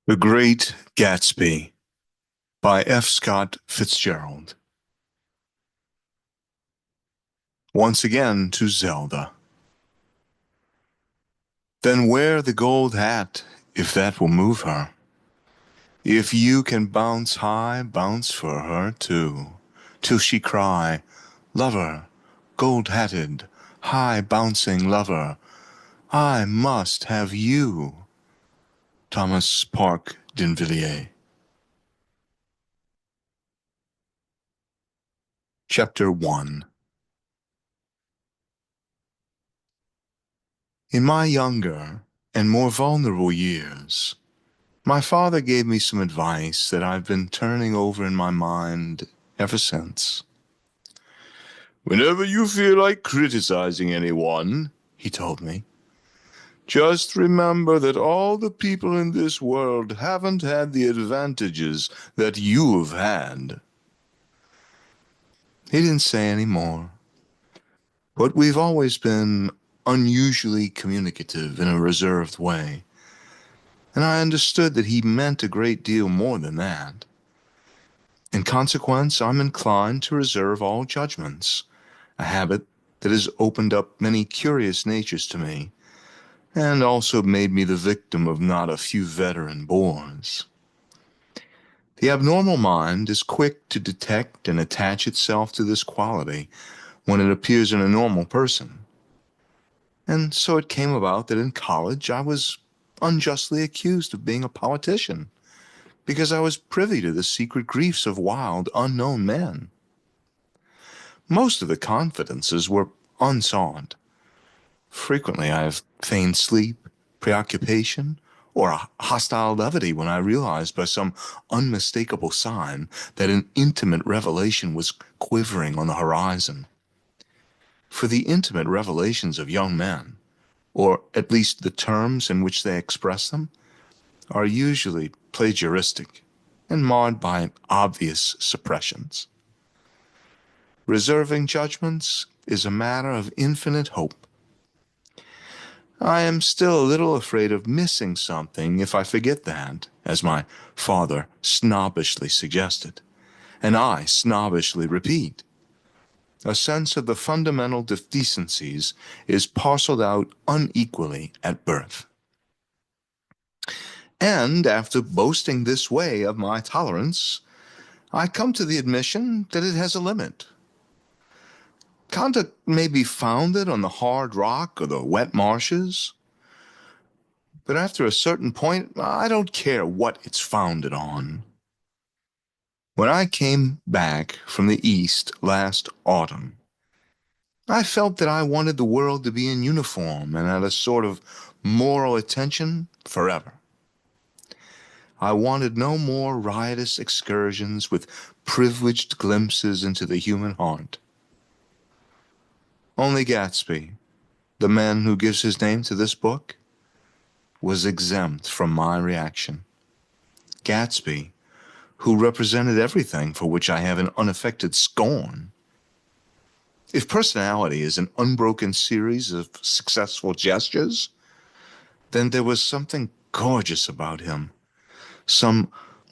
The Great Gatsby by F. Scott Fitzgerald. Once again to Zelda. Then wear the gold hat, if that will move her. If you can bounce high, bounce for her too, till she cry, Lover, gold-hatted, high-bouncing lover, I must have you. Thomas Park Dinvilliers. Chapter 1. In my younger and more vulnerable years, my father gave me some advice that I've been turning over in my mind ever since. Whenever you feel like criticizing anyone, he told me, just remember that all the people in this world haven't had the advantages that you've had. He didn't say any more, but we've always been unusually communicative in a reserved way, and I understood that he meant a great deal more than that. In consequence, I'm inclined to reserve all judgments, a habit that has opened up many curious natures to me, and also made me the victim of not a few veteran bores. The abnormal mind is quick to detect and attach itself to this quality when it appears in a normal person. And so it came about that in college I was unjustly accused of being a politician, because I was privy to the secret griefs of wild, unknown men. Most of the confidences were unsought. Frequently I have feigned sleep, preoccupation, or a hostile levity when I realized by some unmistakable sign that an intimate revelation was quivering on the horizon. For the intimate revelations of young men, or at least the terms in which they express them, are usually plagiaristic and marred by obvious suppressions. Reserving judgments is a matter of infinite hope. I am still a little afraid of missing something if I forget that, as my father snobbishly suggested, and I snobbishly repeat. A sense of the fundamental deficiencies is parceled out unequally at birth. And after boasting this way of my tolerance, I come to the admission that it has a limit. Conduct may be founded on the hard rock or the wet marshes, but after a certain point, I don't care what it's founded on. When I came back from the East last autumn, I felt that I wanted the world to be in uniform and at a sort of moral attention forever. I wanted no more riotous excursions with privileged glimpses into the human heart. Only Gatsby, the man who gives his name to this book, was exempt from my reaction. Gatsby, who represented everything for which I have an unaffected scorn. If personality is an unbroken series of successful gestures, then there was something gorgeous about him, some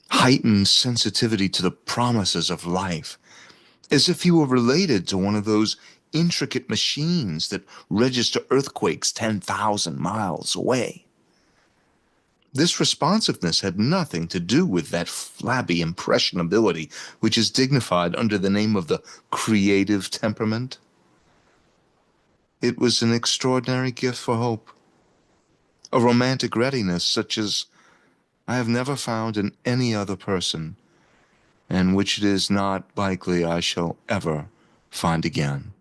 heightened sensitivity to the promises of life, as if he were related to one of those intricate machines that register earthquakes 10,000 miles away. This responsiveness had nothing to do with that flabby impressionability which is dignified under the name of the creative temperament. It was an extraordinary gift for hope, a romantic readiness such as I have never found in any other person, and which it is not likely I shall ever find again.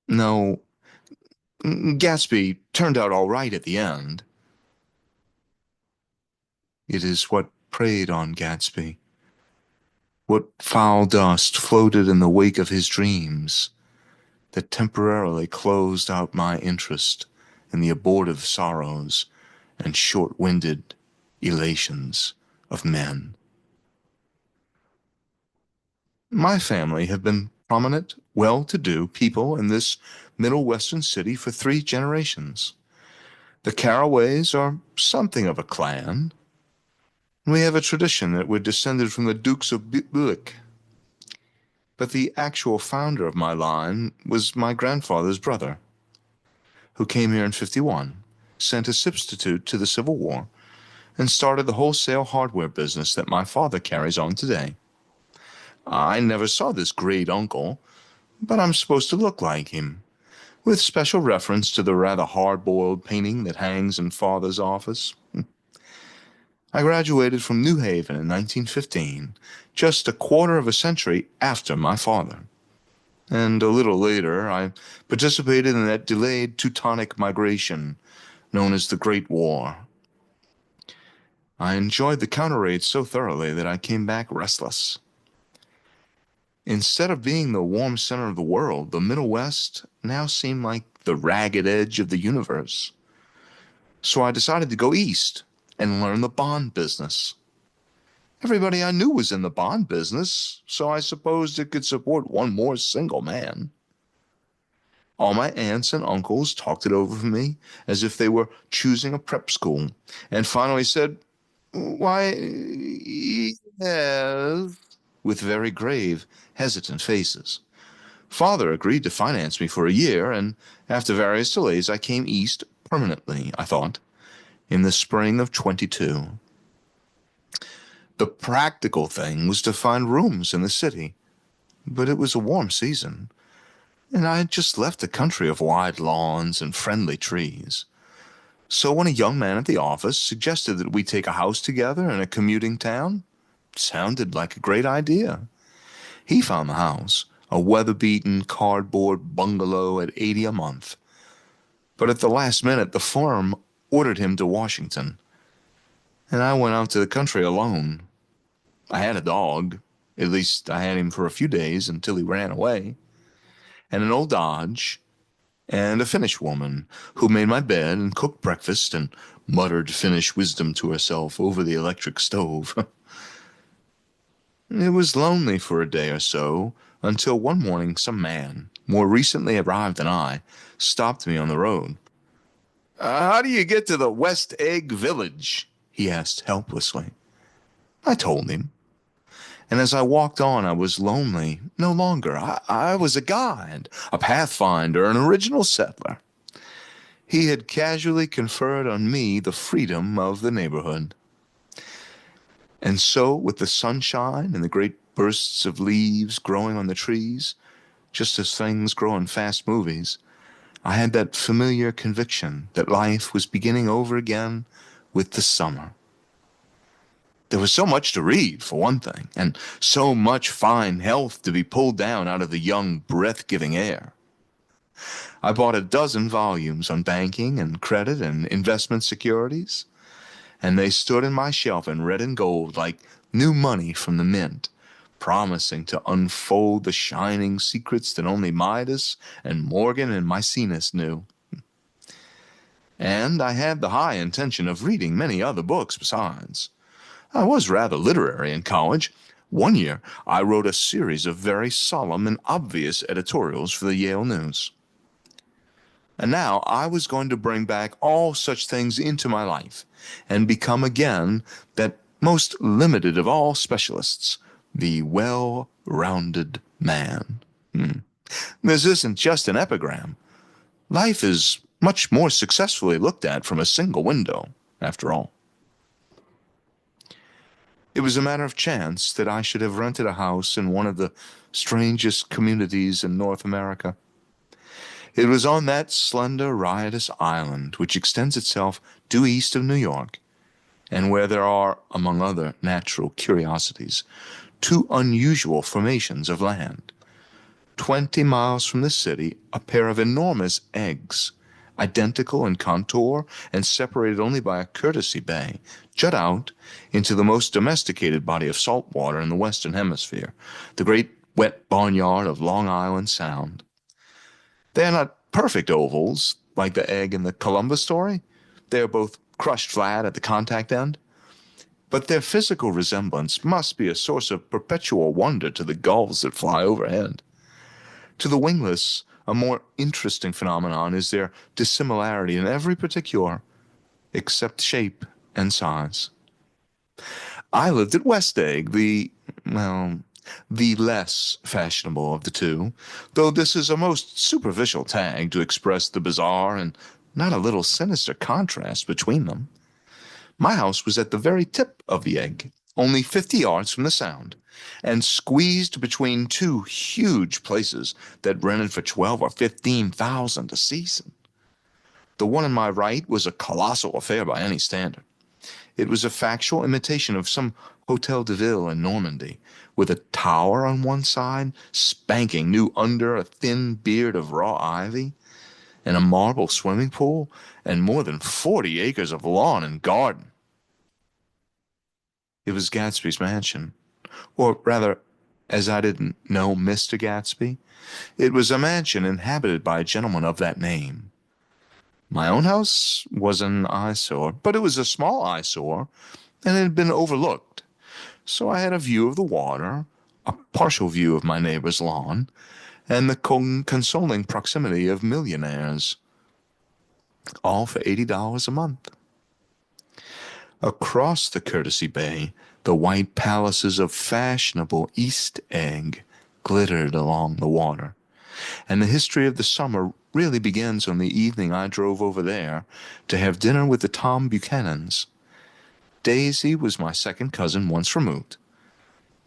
No, Gatsby turned out all right at the end. It is what preyed on Gatsby, what foul dust floated in the wake of his dreams, that temporarily closed out my interest in the abortive sorrows and short-winded elations of men. My family have been prominent, well-to-do people in this Middle Western city for 3 generations. The Carraways are something of a clan. We have a tradition that we're descended from the Dukes of Buick. But the actual founder of my line was my grandfather's brother, who came here in 51, sent a substitute to the Civil War, and started the wholesale hardware business that my father carries on today. I never saw this great uncle, but I'm supposed to look like him, with special reference to the rather hard-boiled painting that hangs in Father's office. I graduated from New Haven in 1915, just a quarter of a century after my father. And a little later, I participated in that delayed Teutonic migration known as the Great War. I enjoyed the counter raids so thoroughly that I came back restless. Instead of being the warm center of the world, the Middle West now seemed like the ragged edge of the universe. So I decided to go east and learn the bond business. Everybody I knew was in the bond business, so I supposed it could support one more single man. All my aunts and uncles talked it over for me as if they were choosing a prep school, and finally said, "Why, yes," with very grave, hesitant faces. Father agreed to finance me for a year, and after various delays, I came east permanently, I thought, in the spring of 22. The practical thing was to find rooms in the city, but it was a warm season, and I had just left the country of wide lawns and friendly trees. So when a young man at the office suggested that we take a house together in a commuting town, it sounded like a great idea. He found the house, a weather-beaten cardboard bungalow at $80 a month. But at the last minute, the firm ordered him to Washington, and I went out to the country alone. I had a dog. At least I had him for a few days until he ran away. And an old Dodge, and a Finnish woman who made my bed and cooked breakfast and muttered Finnish wisdom to herself over the electric stove. It was lonely for a day or so, until one morning some man, more recently arrived than I, stopped me on the road. How do you get to the West Egg Village?" he asked helplessly. I told him. And as I walked on, I was lonely no longer. I was a guide, a pathfinder, an original settler. He had casually conferred on me the freedom of the neighborhood. And so, with the sunshine and the great bursts of leaves growing on the trees, just as things grow in fast movies, I had that familiar conviction that life was beginning over again with the summer. There was so much to read, for one thing, and so much fine health to be pulled down out of the young, breath-giving air. I bought a dozen volumes on banking and credit and investment securities, and they stood in my shelf in red and gold like new money from the mint, promising to unfold the shining secrets that only Midas and Morgan and Maecenas knew. And I had the high intention of reading many other books besides. I was rather literary in college. One year, I wrote a series of very solemn and obvious editorials for the Yale News. And now I was going to bring back all such things into my life and become again that most limited of all specialists, the well-rounded man. This isn't just an epigram. Life is much more successfully looked at from a single window, after all. It was a matter of chance that I should have rented a house in one of the strangest communities in North America. It was on that slender, riotous island which extends itself due east of New York, and where there are, among other natural curiosities, two unusual formations of land. 20 miles from the city, a pair of enormous eggs, identical in contour and separated only by a courtesy bay, jut out into the most domesticated body of salt water in the Western Hemisphere, the great wet barnyard of Long Island Sound. They are not perfect ovals, like the egg in the Columbus story. They are both crushed flat at the contact end. But their physical resemblance must be a source of perpetual wonder to the gulls that fly overhead. To the wingless, a more interesting phenomenon is their dissimilarity in every particular, except shape and size. I lived at West Egg, well, the less fashionable of the two, though this is a most superficial tag to express the bizarre and not a little sinister contrast between them. My house was at the very tip of the egg, only 50 yards from the Sound, and squeezed between two huge places that rented for 12 or 15,000 a season. The one on my right was a colossal affair by any standard. It was a factual imitation of some Hotel de Ville in Normandy, with a tower on one side, spanking new under a thin beard of raw ivy, and a marble swimming pool, and more than 40 acres of lawn and garden. It was Gatsby's mansion, or rather, as I didn't know Mr. Gatsby, it was a mansion inhabited by a gentleman of that name. My own house was an eyesore, but it was a small eyesore, and it had been overlooked. So I had a view of the water, a partial view of my neighbor's lawn, and the consoling proximity of millionaires, all for $80 a month. Across the Courtesy Bay, the white palaces of fashionable East Egg glittered along the water, and the history of the summer really begins on the evening I drove over there to have dinner with the Tom Buchanans. Daisy was my second cousin once removed.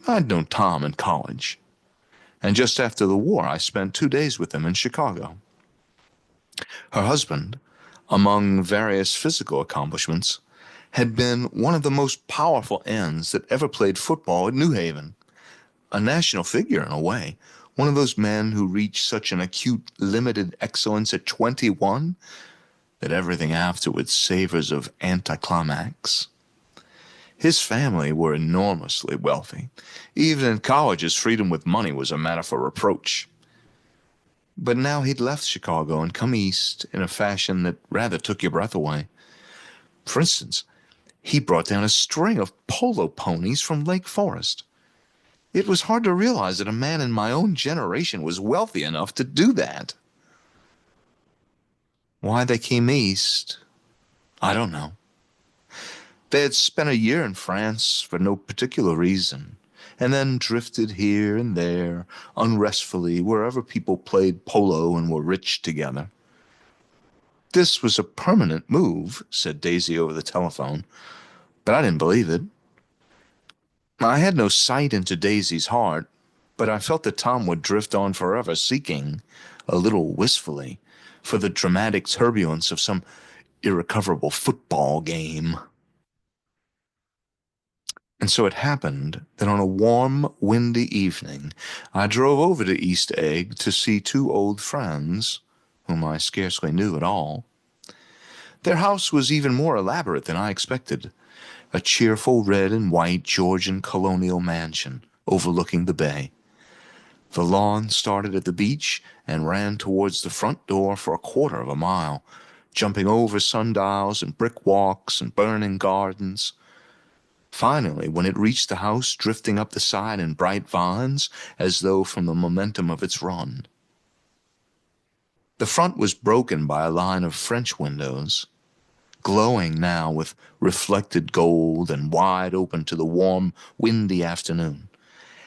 I'd known Tom in college, and just after the war I spent 2 days with him in Chicago. Her husband, among various physical accomplishments, had been one of the most powerful ends that ever played football at New Haven, a national figure in a way, one of those men who reach such an acute limited excellence at 21 that everything afterwards savors of anticlimax. His family were enormously wealthy. Even in college, his freedom with money was a matter for reproach. But now he'd left Chicago and come east in a fashion that rather took your breath away. For instance, he brought down a string of polo ponies from Lake Forest. It was hard to realize that a man in my own generation was wealthy enough to do that. Why they came east, I don't know. They had spent a year in France for no particular reason, and then drifted here and there, unrestfully, wherever people played polo and were rich together. This was a permanent move, said Daisy over the telephone, but I didn't believe it. I had no sight into Daisy's heart, but I felt that Tom would drift on forever, seeking, a little wistfully, for the dramatic turbulence of some irrecoverable football game. And so it happened that on a warm, windy evening, I drove over to East Egg to see two old friends, whom I scarcely knew at all. Their house was even more elaborate than I expected, a cheerful red and white Georgian colonial mansion overlooking the bay. The lawn started at the beach and ran towards the front door for a quarter of a mile, jumping over sundials and brick walks and burning gardens. Finally, when it reached the house, drifting up the side in bright vines as though from the momentum of its run. The front was broken by a line of French windows, glowing now with reflected gold and wide open to the warm, windy afternoon.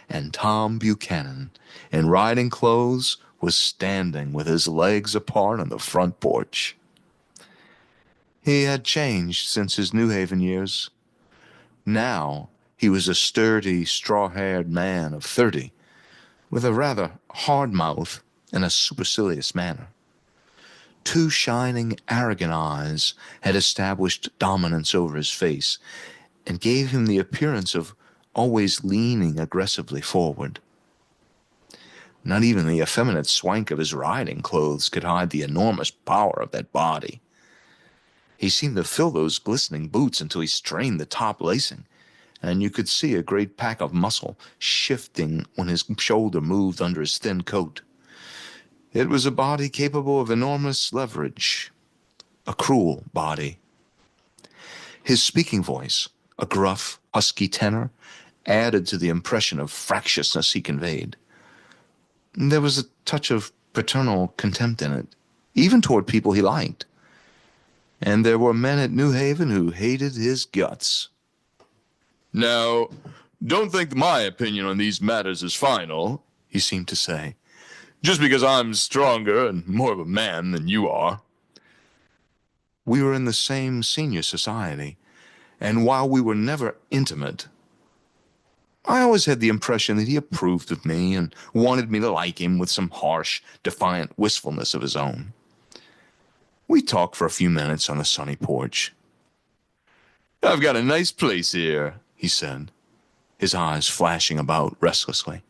And Tom Buchanan, in riding clothes, was standing with his legs apart on the front porch. He had changed since his New Haven years. Now he was a sturdy, straw-haired man of 30, with a rather hard mouth and a supercilious manner. Two shining, arrogant eyes had established dominance over his face and gave him the appearance of always leaning aggressively forward. Not even the effeminate swank of his riding clothes could hide the enormous power of that body. He seemed to fill those glistening boots until he strained the top lacing, and you could see a great pack of muscle shifting when his shoulder moved under his thin coat. It was a body capable of enormous leverage, a cruel body. His speaking voice, a gruff, husky tenor, added to the impression of fractiousness he conveyed. There was a touch of paternal contempt in it, even toward people he liked. and there were men at New Haven who hated his guts. Now, don't think my opinion on these matters is final, he seemed to say, just because I'm stronger and more of a man than you are. We were in the same senior society, and while we were never intimate, I always had the impression that he approved of me and wanted me to like him with some harsh, defiant wistfulness of his own. We talked for a few minutes on the sunny porch. I've got a nice place here, he said, his eyes flashing about restlessly.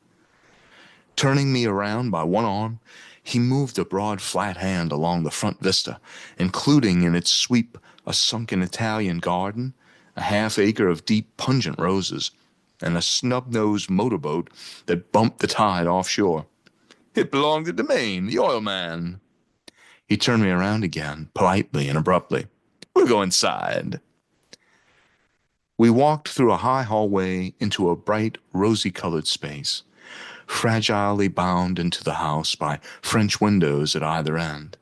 Turning me around by one arm, he moved a broad flat hand along the front vista, including in its sweep a sunken Italian garden, a half-acre of deep pungent roses, and a snub-nosed motorboat that bumped the tide offshore. It belonged to Domain, the oil man. He turned me around again, politely and abruptly. We'll go inside. We walked through a high hallway into a bright, rosy-colored space, fragilely bound into the house by French windows at either end.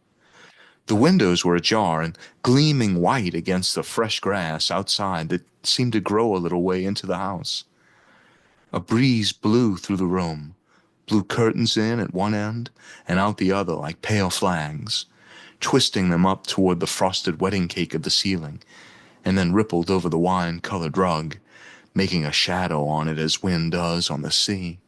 The windows were ajar and gleaming white against the fresh grass outside that seemed to grow a little way into the house. A breeze blew through the room, blew curtains in at one end and out the other like pale flags, twisting them up toward the frosted wedding cake of the ceiling, and then rippled over the wine-colored rug, making a shadow on it as wind does on the sea.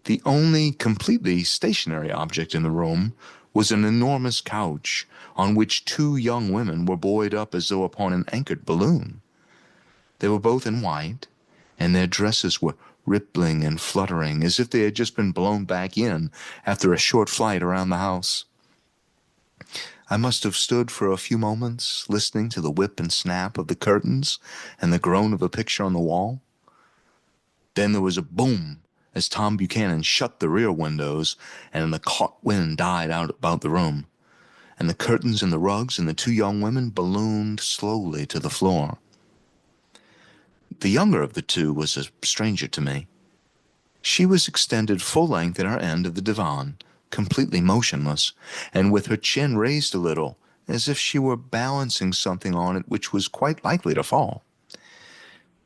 The only completely stationary object in the room was an enormous couch on which two young women were buoyed up as though upon an anchored balloon. They were both in white, and their dresses were rippling and fluttering as if they had just been blown back in after a short flight around the house. I must have stood for a few moments, listening to the whip and snap of the curtains and the groan of a picture on the wall. Then there was a boom as Tom Buchanan shut the rear windows, and the caught wind died out about the room, and the curtains and the rugs and the two young women ballooned slowly to the floor. The younger of the two was a stranger to me. She was extended full length at her end of the divan, completely motionless, and with her chin raised a little, as if she were balancing something on it which was quite likely to fall.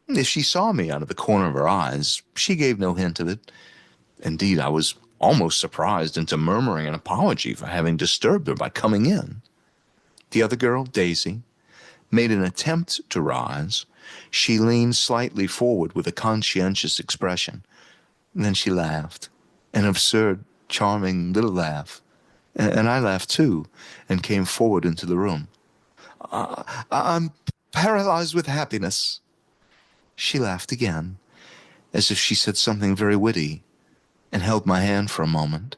If she saw me out of the corner of her eyes, she gave no hint of it. Indeed, I was almost surprised into murmuring an apology for having disturbed her by coming in. The other girl, Daisy, made an attempt to rise. She leaned slightly forward with a conscientious expression. Then she laughed, an absurd, charming little laugh. And I laughed too, and came forward into the room. I'm paralyzed with happiness. She laughed again, as if she said something very witty, and held my hand for a moment,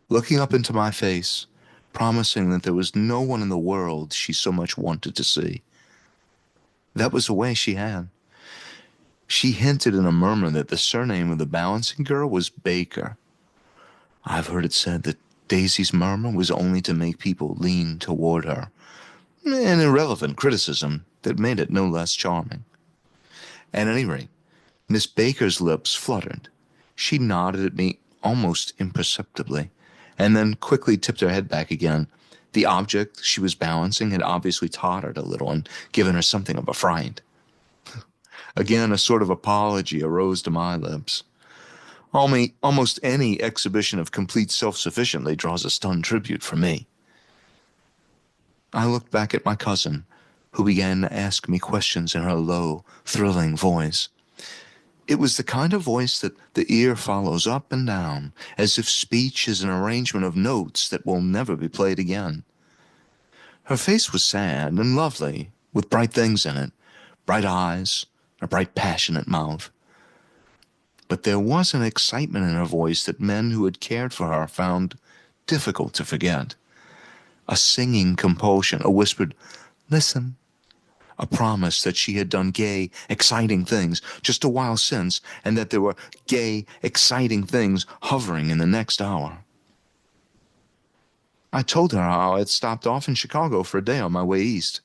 looking up into my face, promising that there was no one in the world she so much wanted to see. That was the way she had. She hinted in a murmur that the surname of the balancing girl was Baker. I've heard it said that Daisy's murmur was only to make people lean toward her, an irrelevant criticism that made it no less charming. At any rate, Miss Baker's lips fluttered. She nodded at me almost imperceptibly, and then quickly tipped her head back again. The object she was balancing had obviously tottered a little and given her something of a fright. Again, a sort of apology arose to my lips. Almost any exhibition of complete self-sufficiency draws a stunned tribute from me. I looked back at my cousin, who began to ask me questions in her low, thrilling voice. It was the kind of voice that the ear follows up and down, as if speech is an arrangement of notes that will never be played again. Her face was sad and lovely, with bright things in it, bright eyes, a bright passionate mouth. But there was an excitement in her voice that men who had cared for her found difficult to forget. A singing compulsion, a whispered, "Listen," a promise that she had done gay, exciting things just a while since, and that there were gay, exciting things hovering in the next hour. I told her how I had stopped off in Chicago for a day on my way east,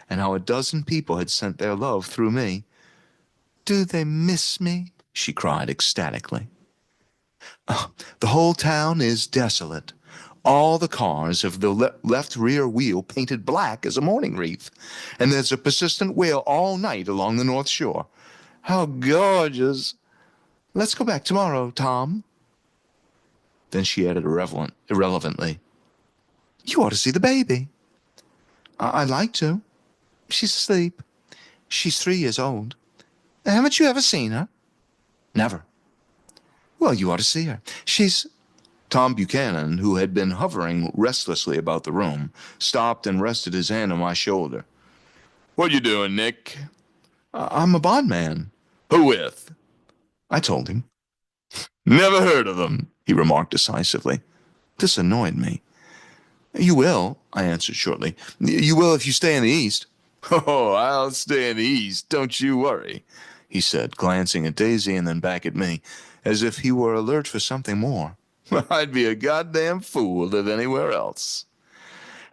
and how a dozen people had sent their love through me. "Do they miss me?" she cried ecstatically. "The whole town is desolate. All the cars have the left rear wheel painted black as a mourning wreath, and there's a persistent wail all night along the North Shore. How gorgeous! Let's go back tomorrow, Tom. Then she added irrelevantly, You ought to see the baby. I'd like to. She's asleep. She's 3 years old. Haven't you ever seen her? Never. Well, you ought to see her. She's... Tom Buchanan, who had been hovering restlessly about the room, stopped and rested his hand on my shoulder. What you doing, Nick? I'm a bondman. Who with? I told him. Never heard of them, he remarked decisively. This annoyed me. You will, I answered shortly. You will if you stay in the East. Oh, I'll stay in the East, don't you worry, he said, glancing at Daisy and then back at me, as if he were alert for something more. I'd be a goddamn fool to live anywhere else.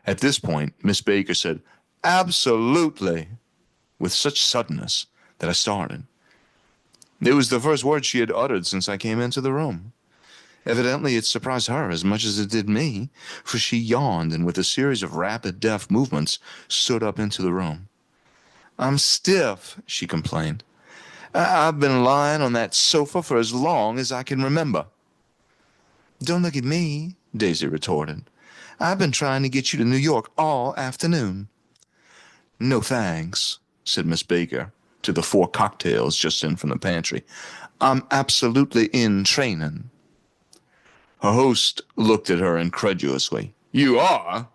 At this point, Miss Baker said, Absolutely, with such suddenness that I started. It was the first word she had uttered since I came into the room. Evidently, it surprised her as much as it did me, for she yawned and with a series of rapid, deft movements stood up into the room. I'm stiff, she complained. I've been lying on that sofa for as long as I can remember. Don't look at me, Daisy retorted. I've been trying to get you to New York all afternoon. No thanks, said Miss Baker to the 4 cocktails just in from the pantry. I'm absolutely in training. Her host looked at her incredulously. You are?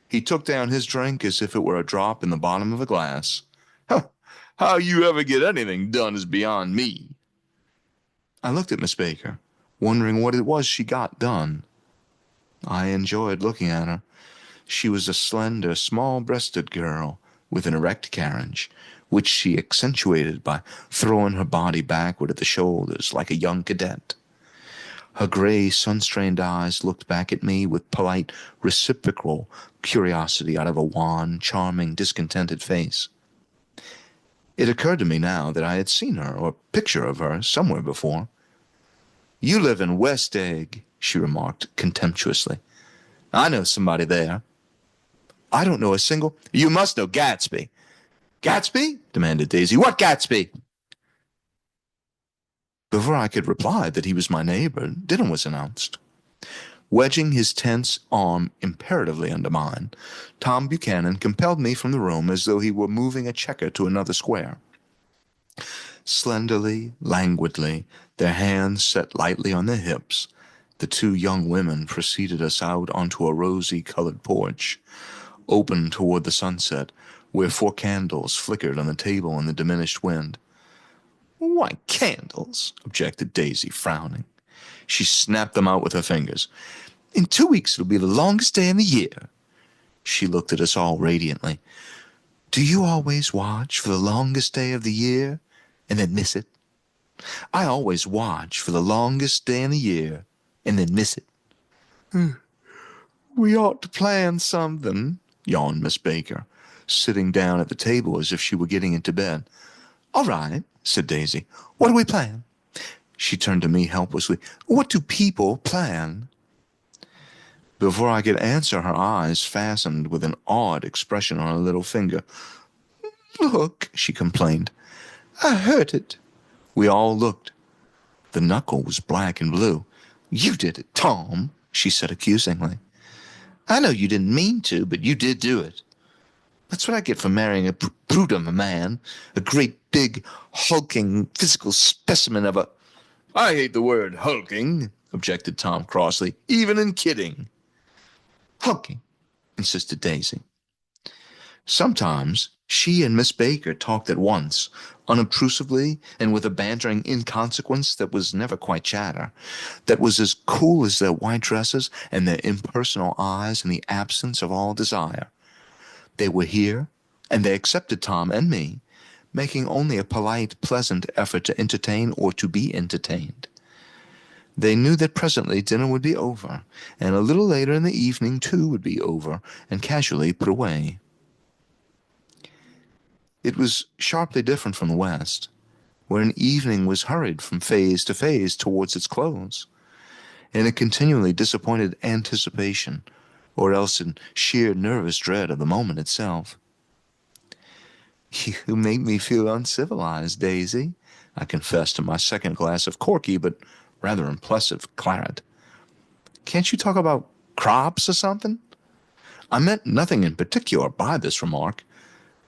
He took down his drink as if it were a drop in the bottom of a glass. How you ever get anything done is beyond me. I looked at Miss Baker, wondering what it was she got done. I enjoyed looking at her. She was a slender, small-breasted girl with an erect carriage, which she accentuated by throwing her body backward at the shoulders like a young cadet. Her gray, sun-strained eyes looked back at me with polite, reciprocal curiosity out of a wan, charming, discontented face. It occurred to me now that I had seen her, or a picture of her, somewhere before. You live in West Egg, she remarked contemptuously. I know somebody there. I don't know a single... You must know Gatsby. Gatsby? Demanded Daisy. What Gatsby? Before I could reply that he was my neighbor, dinner was announced. Wedging his tense arm imperatively under mine, Tom Buchanan compelled me from the room as though he were moving a checker to another square. Slenderly, languidly, their hands set lightly on their hips, the 2 young women preceded us out onto a rosy-colored porch, open toward the sunset, where 4 candles flickered on the table in the diminished wind. Why, candles, objected Daisy, frowning. She snapped them out with her fingers. In 2 weeks it'll be the longest day in the year. She looked at us all radiantly. Do you always watch for the longest day of the year and then miss it? I always watch for the longest day in the year and then miss it. We ought to plan something, yawned Miss Baker, sitting down at the table as if she were getting into bed. All right, said Daisy. What do we plan? She turned to me helplessly. What do people plan? Before I could answer, her eyes fastened with an odd expression on her little finger. Look, she complained. I hurt it. We all looked. The knuckle was black and blue. You did it, Tom, she said accusingly. I know you didn't mean to, but you did do it. That's what I get for marrying a brute of a man, a great big, hulking, physical specimen of a... I hate the word hulking, objected Tom crossly, even in kidding. Hulking, insisted Daisy. Sometimes she and Miss Baker talked at once, unobtrusively and with a bantering inconsequence that was never quite chatter, that was as cool as their white dresses and their impersonal eyes in the absence of all desire. They were here, and they accepted Tom and me, making only a polite, pleasant effort to entertain or to be entertained. They knew that presently dinner would be over, and a little later in the evening too would be over, and casually put away. It was sharply different from the West, where an evening was hurried from phase to phase towards its close. in a continually disappointed anticipation, or else in sheer nervous dread of the moment itself. You make me feel uncivilized, Daisy, I confessed to my second glass of corky but rather impressive claret. Can't you talk about crops or something? I meant nothing in particular by this remark,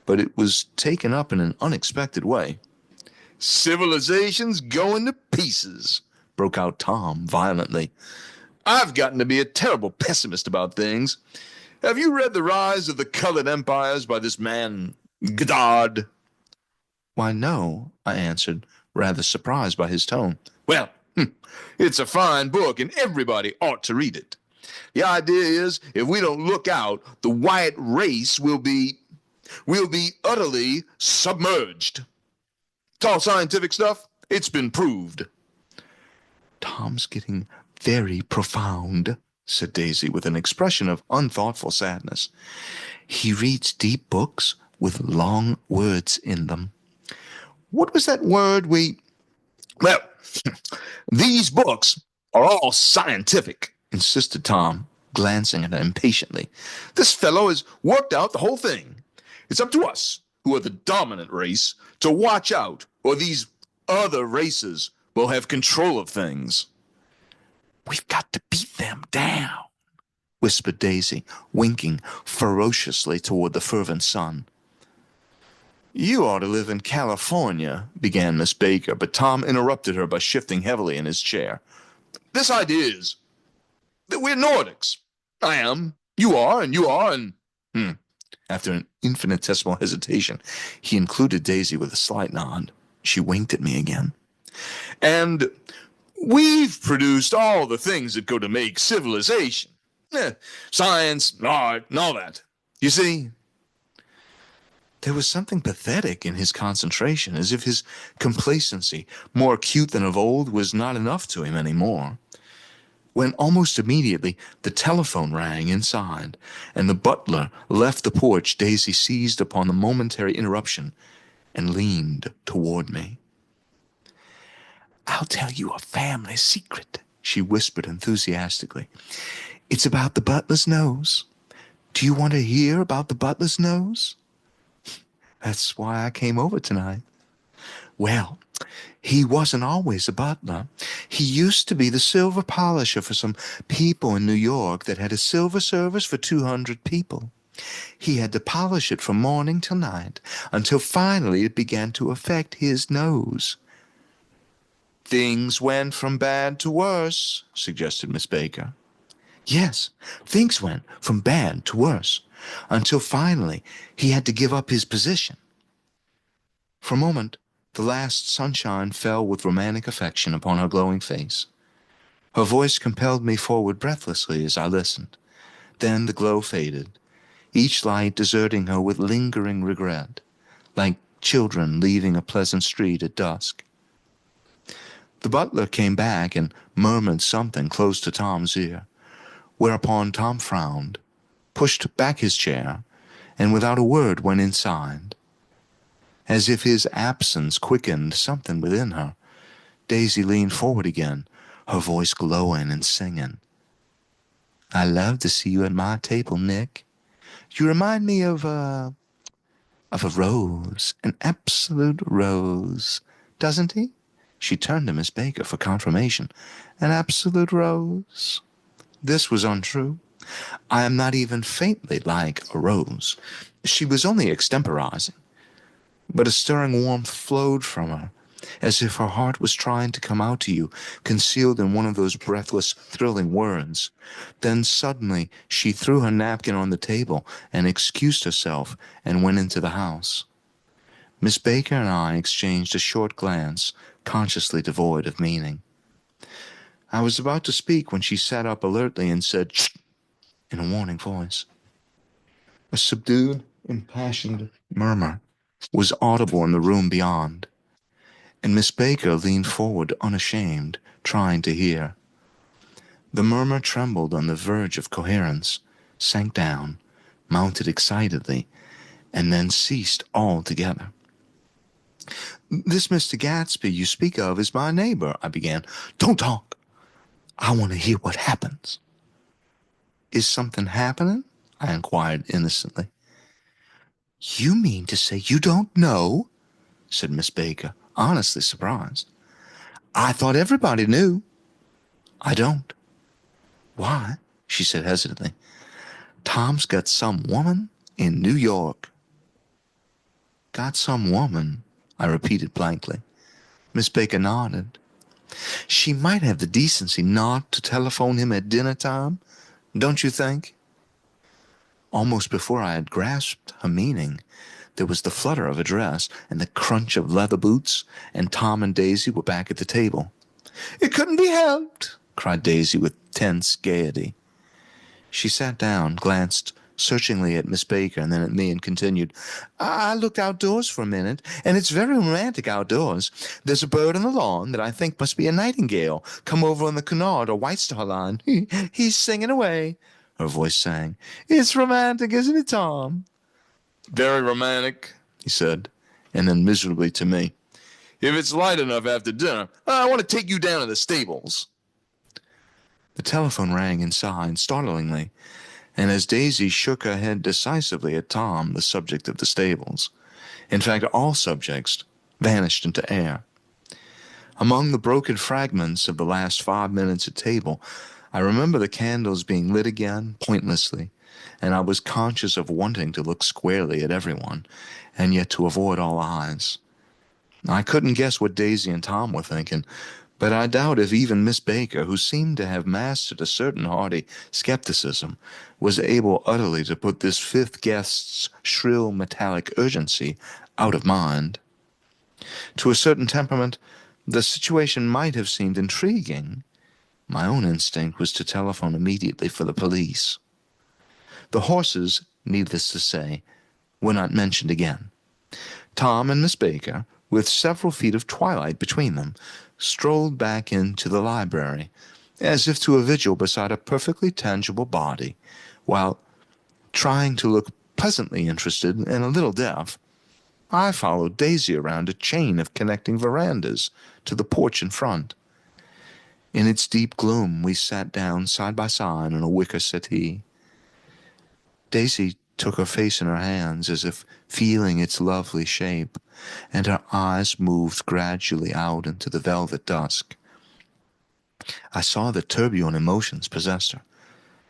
but it was taken up in an unexpected way. Civilization's going to pieces, broke out Tom violently. I've gotten to be a terrible pessimist about things. Have you read The Rise of the Colored Empires by this man, Goddard? Why, no, I answered, rather surprised by his tone. Well, it's a fine book, and everybody ought to read it. The idea is, if we don't look out, the white race will be utterly submerged. It's all scientific stuff. It's been proved. Tom's getting very profound, said Daisy with an expression of unthoughtful sadness. He reads deep books with long words in them. What was that word we... Well, these books are all scientific, insisted Tom, glancing at her impatiently. This fellow has worked out the whole thing. It's up to us, who are the dominant race, to watch out, or these other races will have control of things. We've got to beat them down, whispered Daisy, winking ferociously toward the fervent sun. You ought to live in California, began Miss Baker, but Tom interrupted her by shifting heavily in his chair. This idea is that we're Nordics. I am, you are, and... After an infinitesimal hesitation, he included Daisy with a slight nod. She winked at me again. And we've produced all the things that go to make civilization. Science, art, and all that. You see? There was something pathetic in his concentration, as if his complacency, more acute than of old, was not enough to him any more. When almost immediately the telephone rang inside, and the butler left the porch, Daisy seized upon the momentary interruption and leaned toward me. I'll tell you a family secret, she whispered enthusiastically. It's about the butler's nose. Do you want to hear about the butler's nose? That's why I came over tonight. Well, he wasn't always a butler. He used to be the silver polisher for some people in New York that had a silver service for 200 people. He had to polish it from morning till night, until finally it began to affect his nose. Things went from bad to worse, suggested Miss Baker. Yes, things went from bad to worse, until finally he had to give up his position. For a moment, the last sunshine fell with romantic affection upon her glowing face. Her voice compelled me forward breathlessly as I listened. Then the glow faded, each light deserting her with lingering regret, like children leaving a pleasant street at dusk. The butler came back and murmured something close to Tom's ear, whereupon Tom frowned, pushed back his chair, and without a word went inside. As if his absence quickened something within her, Daisy leaned forward again, her voice glowing and singing. I love to see you at my table, Nick. You remind me of a rose, an absolute rose, doesn't he? She turned to Miss Baker for confirmation. An absolute rose? This was untrue. I am not even faintly like a rose. She was only extemporizing. But a stirring warmth flowed from her, as if her heart was trying to come out to you, concealed in one of those breathless, thrilling words. Then suddenly she threw her napkin on the table and excused herself and went into the house. Miss Baker and I exchanged a short glance, consciously devoid of meaning. I was about to speak when she sat up alertly and said, "Shh," in a warning voice. A subdued, impassioned murmur was audible in the room beyond, and Miss Baker leaned forward unashamed, trying to hear. The murmur trembled on the verge of coherence, sank down, mounted excitedly, and then ceased altogether. This Mr. Gatsby you speak of is my neighbor, I began. Don't talk. I want to hear what happens." "Is something happening?" I inquired innocently. "You mean to say you don't know?" said Miss Baker, honestly surprised. "I thought everybody knew." "I don't." "Why?" she said hesitantly. "Tom's got some woman in New York." "Got some woman?" I repeated blankly. Miss Baker nodded. "She might have the decency not to telephone him at dinner time, don't you think?" Almost before I had grasped her meaning, there was the flutter of a dress and the crunch of leather boots, and Tom and Daisy were back at the table. "It couldn't be helped," cried Daisy with tense gaiety. She sat down, glanced searchingly at Miss Baker and then at me, and continued, "I looked outdoors for a minute, and it's very romantic outdoors. There's a bird on the lawn that I think must be a nightingale, come over on the Cunard or White Star Line. He's singing away." Her voice sang. "It's romantic, isn't it, Tom?" "Very romantic," he said, and then miserably to me, "If it's light enough after dinner, I want to take you down to the stables." The telephone rang inside, startlingly, and as Daisy shook her head decisively at Tom, the subject of the stables, in fact all subjects, vanished into air. Among the broken fragments of the last 5 minutes at table, I remember the candles being lit again, pointlessly, and I was conscious of wanting to look squarely at everyone, and yet to avoid all eyes. I couldn't guess what Daisy and Tom were thinking, but I doubt if even Miss Baker, who seemed to have mastered a certain hearty skepticism, was able utterly to put this fifth guest's shrill metallic urgency out of mind. To a certain temperament, the situation might have seemed intriguing. My own instinct was to telephone immediately for the police. The horses, needless to say, were not mentioned again. Tom and Miss Baker, with several feet of twilight between them, strolled back into the library, as if to a vigil beside a perfectly tangible body, while, trying to look pleasantly interested and a little deaf, I followed Daisy around a chain of connecting verandas to the porch in front. In its deep gloom, we sat down side by side on a wicker settee. Daisy took her face in her hands as if feeling its lovely shape, and her eyes moved gradually out into the velvet dusk. I saw that turbulent emotions possessed her,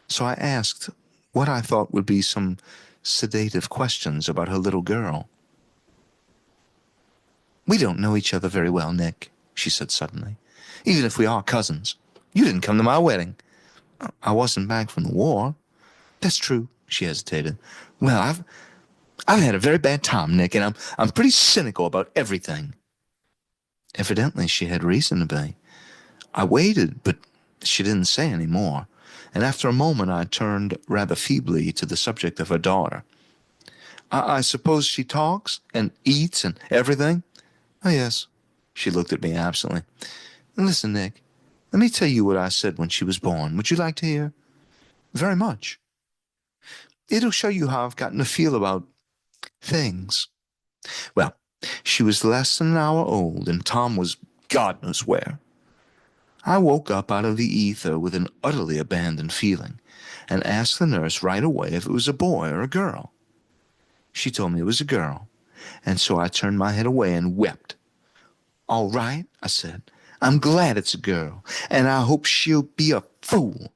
so I asked what I thought would be some sedative questions about her little girl. "We don't know each other very well, Nick," she said suddenly, "even if we are cousins. You didn't come to my wedding." "I wasn't back from the war." "That's true," she hesitated. "Well, I've had a very bad time, Nick, and I'm pretty cynical about everything." Evidently she had reason to be. I waited, but she didn't say any more, and after a moment I turned rather feebly to the subject of her daughter. I suppose she talks and eats and everything?" "Oh, yes." She looked at me absently. "Listen, Nick, let me tell you what I said when she was born. Would you like to hear?" "Very much." "It'll show you how I've gotten to feel about things. Well, she was less than an hour old, and Tom was God knows where. I woke up out of the ether with an utterly abandoned feeling, and asked the nurse right away if it was a boy or a girl. She told me it was a girl, and so I turned my head away and wept. 'All right,' I said, 'I'm glad it's a girl, and I hope she'll be a fool.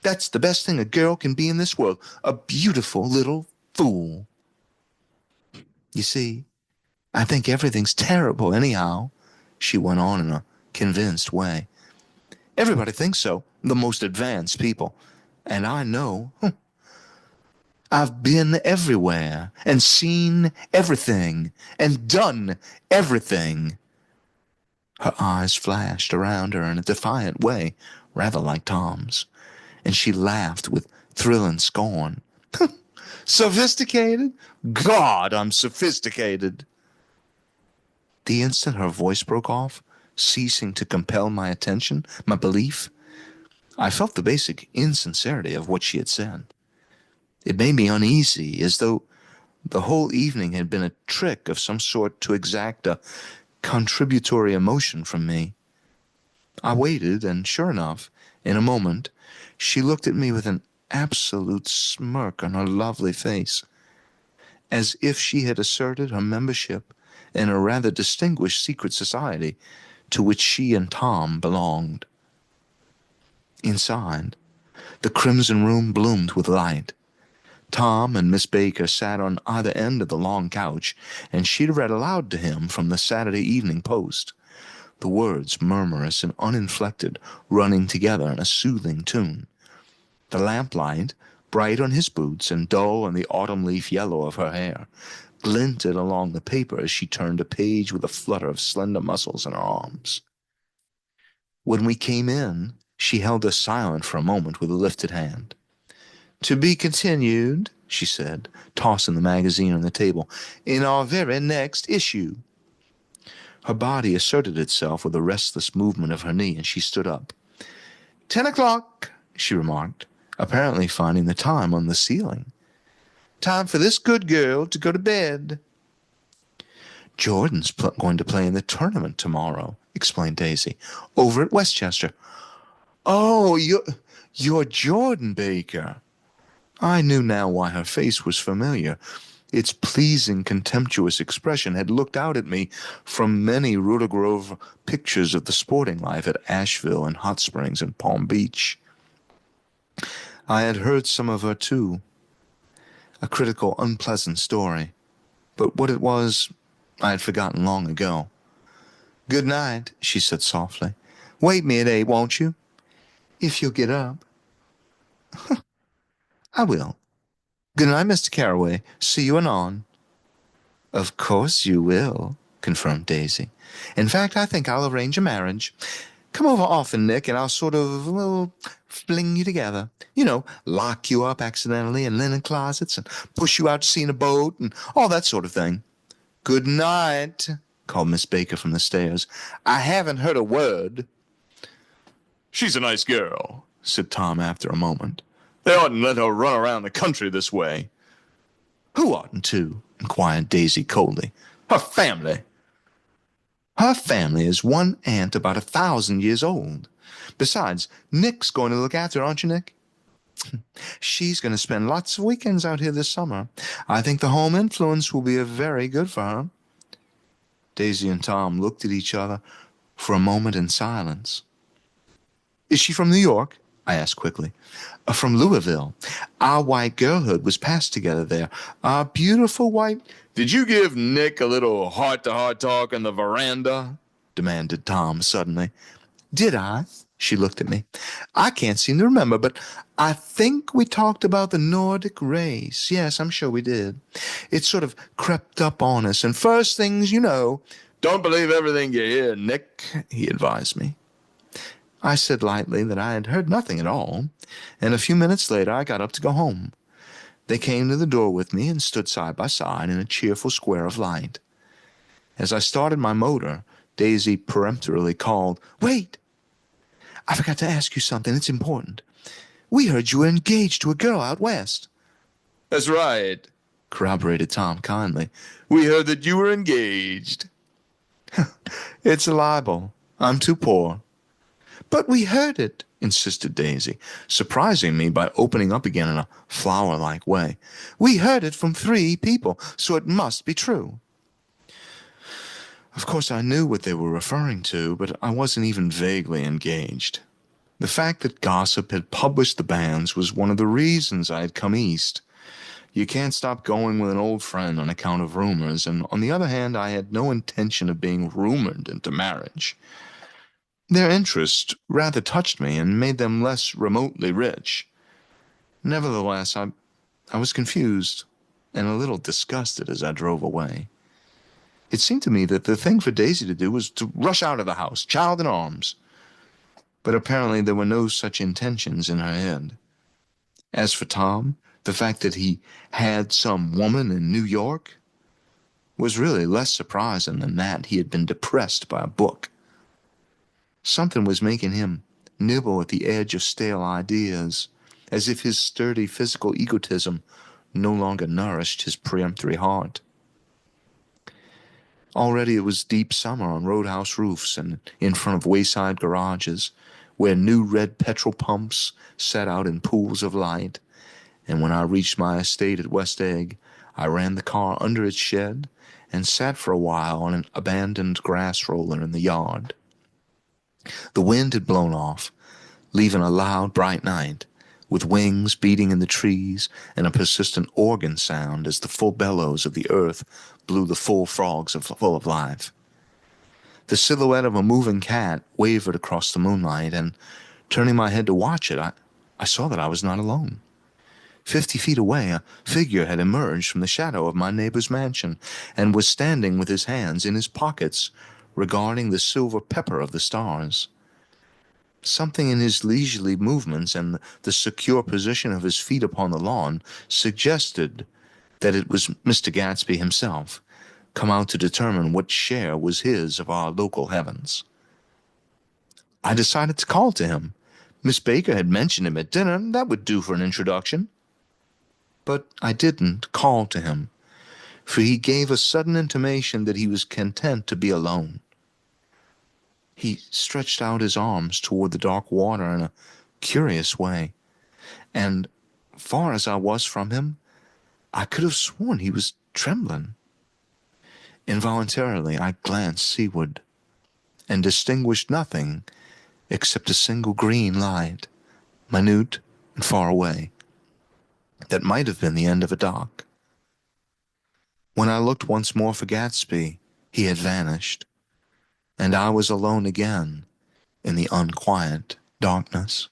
That's the best thing a girl can be in this world, a beautiful little fool.' You see, I think everything's terrible anyhow," she went on in a convinced way. "Everybody thinks so, the most advanced people. And I know. I've been everywhere, and seen everything, and done everything." Her eyes flashed around her in a defiant way, rather like Tom's, and she laughed with thrill and scorn. "Sophisticated? God, I'm sophisticated." The instant her voice broke off, ceasing to compel my attention, my belief, I felt the basic insincerity of what she had said. It made me uneasy, as though the whole evening had been a trick of some sort to exact a contributory emotion from me. I waited, and sure enough, In a moment, she looked at me with an absolute smirk on her lovely face, as if she had asserted her membership in a rather distinguished secret society to which she and Tom belonged. Inside, the crimson room bloomed with light. Tom and Miss Baker sat on either end of the long couch, and she read aloud to him from the Saturday Evening Post, the words murmurous and uninflected, running together in a soothing tune. The lamplight, bright on his boots and dull on the autumn leaf yellow of her hair, glinted along the paper as she turned a page with a flutter of slender muscles in her arms. When we came in, she held us silent for a moment with a lifted hand. "To be continued," she said, tossing the magazine on the table, "in our very next issue." Her body asserted itself with a restless movement of her knee, and she stood up. 10 o'clock, she remarked, apparently finding the time on the ceiling. "Time for this good girl to go to bed." "Jordan's going to play in the tournament tomorrow," explained Daisy, "over at Westchester." "Oh, you're Jordan Baker." I knew now why her face was familiar. Its pleasing, contemptuous expression had looked out at me from many Rutagrove pictures of the sporting life at Asheville and Hot Springs and Palm Beach. I had heard some of her, too. A critical, unpleasant story. But what it was, I had forgotten long ago. "Good night," she said softly. "Wake me at 8, won't you? If you'll get up." "I will. Good night, Mr. Carroway. See you anon." "Of course you will," confirmed Daisy. "In fact, I think I'll arrange a marriage. Come over often, Nick, and I'll sort of, well, fling you together. You know, lock you up accidentally in linen closets and push you out to sea in a boat and all that sort of thing." "Good night," called Miss Baker from the stairs. "I haven't heard a word." "She's a nice girl," said Tom after a moment. "They oughtn't let her run around the country this way." "Who oughtn't to?" inquired Daisy coldly. "Her family." "Her family is one aunt about 1,000 years old. Besides, Nick's going to look after her, aren't you, Nick?" "She's going to spend lots of weekends out here this summer. I think the home influence will be very good for her." Daisy and Tom looked at each other for a moment in silence. "Is she from New York?" I asked quickly. "From Louisville. Our white girlhood was passed together there. Our beautiful white—" "Did you give Nick a little heart-to-heart talk on the veranda?" demanded Tom suddenly. "Did I?" She looked at me. "I can't seem to remember, but I think we talked about the Nordic race. Yes, I'm sure we did. It sort of crept up on us, and first things you know—" "Don't believe everything you hear, Nick," he advised me. I said lightly that I had heard nothing at all, and a few minutes later I got up to go home. They came to the door with me and stood side by side in a cheerful square of light. As I started my motor, Daisy peremptorily called, "Wait! I forgot to ask you something. It's important. We heard you were engaged to a girl out west." "That's right," corroborated Tom kindly. "We heard that you were engaged." "It's a libel. I'm too poor." "But we heard it," insisted Daisy, surprising me by opening up again in a flower-like way. "We heard it from 3 people, so it must be true." Of course, I knew what they were referring to, but I wasn't even vaguely engaged. The fact that gossip had published the banns was one of the reasons I had come east. You can't stop going with an old friend on account of rumors, and on the other hand, I had no intention of being rumored into marriage. Their interest rather touched me and made them less remotely rich. Nevertheless, I was confused and a little disgusted as I drove away. It seemed to me that the thing for Daisy to do was to rush out of the house, child in arms. But apparently there were no such intentions in her head. As for Tom, the fact that he had some woman in New York was really less surprising than that he had been depressed by a book. Something was making him nibble at the edge of stale ideas, as if his sturdy physical egotism no longer nourished his peremptory heart. Already it was deep summer on roadhouse roofs and in front of wayside garages, where new red petrol pumps set out in pools of light, and when I reached my estate at West Egg, I ran the car under its shed and sat for a while on an abandoned grass roller in the yard. The wind had blown off, leaving a loud, bright night, with wings beating in the trees and a persistent organ sound as the full bellows of the earth blew the full frogs full of life. The silhouette of a moving cat wavered across the moonlight, and turning my head to watch it, I saw that I was not alone. 50 feet away, a figure had emerged from the shadow of my neighbor's mansion and was standing with his hands in his pockets, regarding the silver pepper of the stars. Something in his leisurely movements and the secure position of his feet upon the lawn suggested that it was Mr. Gatsby himself, come out to determine what share was his of our local heavens. I decided to call to him. Miss Baker had mentioned him at dinner, and that would do for an introduction. But I didn't call to him, for he gave a sudden intimation that he was content to be alone. He stretched out his arms toward the dark water in a curious way, and far as I was from him, I could have sworn he was trembling. Involuntarily, I glanced seaward, and distinguished nothing except a single green light, minute and far away, that might have been the end of a dock. When I looked once more for Gatsby, he had vanished, and I was alone again in the unquiet darkness.